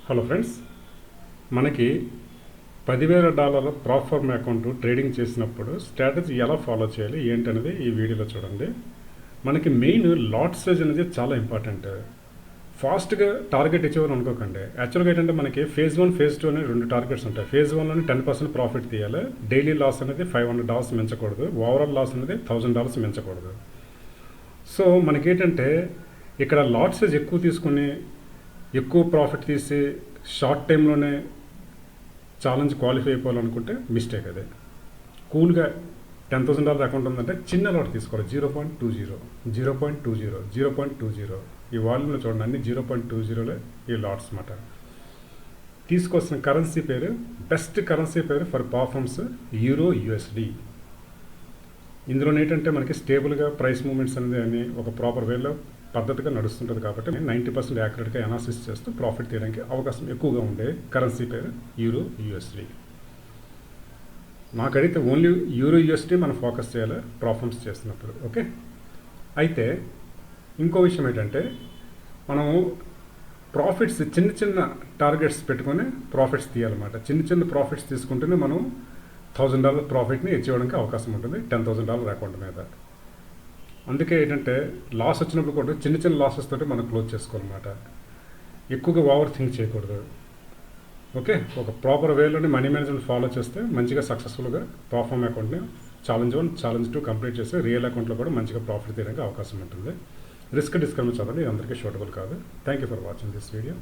Hello friends, మనకి $10,000 ప్రాఫార్మ్ account trading చేసినప్పుడు strategy ఎలా ఫాలో చేయాలి ఏంటనేది ఈ వీడియోలో చూడండి. మనకి మెయిన్ లాట్ సైజ్ అనేది చాలా ఇంపార్టెంట్. ఫాస్ట్గా టార్గెట్ అచీవ్ అనుకోకండి. యాక్చువల్గా ఏంటంటే మనకి ఫేజ్ 1 ఫేజ్ 2 అనే రెండు టార్గెట్స్ ఉంటాయి. ఫేజ్ 1లోని 10% ప్రాఫిట్ తీయాలి. డైలీ లాస్ అనేది $500 మించకూడదు. ఓవరాల్ లాస్ అనేది $1,000 మించకూడదు. సో మనకేంటంటే ఇక్కడ లాట్ సైజ్ ఎక్కువ తీసుకుని ఎక్కువ ప్రాఫిట్ తీసి షార్ట్ టైంలోనే ఛాలెంజ్ క్వాలిఫై అయిపోవాలనుకుంటే మిస్టేక్ అదే. కూల్గా $10,000 అకౌంట్ ఉందంటే చిన్న లాట్ తీసుకోవాలి. 0.20 ఈ వాల్యూమ్లో చూడండి, అన్ని 0.20లే ఈ లాట్స్ మాట. తీసుకోవాల్సిన కరెన్సీ పేరు, బెస్ట్ కరెన్సీ పేరు ఫర్ పర్ఫార్మెన్స్ యూరో యూఎస్డి. ఇందులో ఏంటంటే మనకి స్టేబుల్గా ప్రైస్ మూవ్మెంట్స్ అనేది అని ఒక ప్రాపర్ వేలో పద్ధతిగా నడుస్తుంటుంది కాబట్టి 90% యాక్యురేట్గా అనాలిసిస్ చేస్తూ ప్రాఫిట్ తీయడానికి అవకాశం ఎక్కువగా ఉండే కరెన్సీ పేరు యూరో యూఎస్డి. నాకైతే ఓన్లీ యూరో యూఎస్డి మనం ఫోకస్ చేయాలి పర్ఫార్మెన్స్ చేస్తున్నప్పుడు. ఓకే, అయితే ఇంకో విషయం ఏంటంటే మనము ప్రాఫిట్స్ చిన్న చిన్న టార్గెట్స్ పెట్టుకొని ప్రాఫిట్స్ తీయాలన్నమాట. చిన్న చిన్న ప్రాఫిట్స్ తీసుకుంటేనే మనం $1,000 ప్రాఫిట్ని అచీవ్ చేయడానికి అవకాశం ఉంటుంది $10,000 అకౌంట్ మీద. అందుకే ఏంటంటే లాస్ వచ్చినప్పుడు కూడా చిన్న చిన్న లాసెస్ తోటి మనం క్లోజ్ చేసుకోవాలన్నమాట. ఎక్కువగా ఓవర్ థింక్ చేయకూడదు. ఓకే, ఒక ప్రాపర్ వేలోని మనీ మేనేజ్మెంట్ ఫాలో చేస్తే మంచిగా సక్సెస్ఫుల్గా పర్ఫార్మ్ అకౌంట్ని ఛాలెంజ్ 1 ఛాలెంజ్ 2 కంప్లీట్ చేసి రియల్ అకౌంట్లో కూడా మంచిగా ప్రాఫిట్ తీయడానికి అవకాశం ఉంటుంది. రిస్క్ డిస్కౌంట్ చదవండి, ఇది అందరికీ షూటబుల్ కాదు. Thank you for watching this video.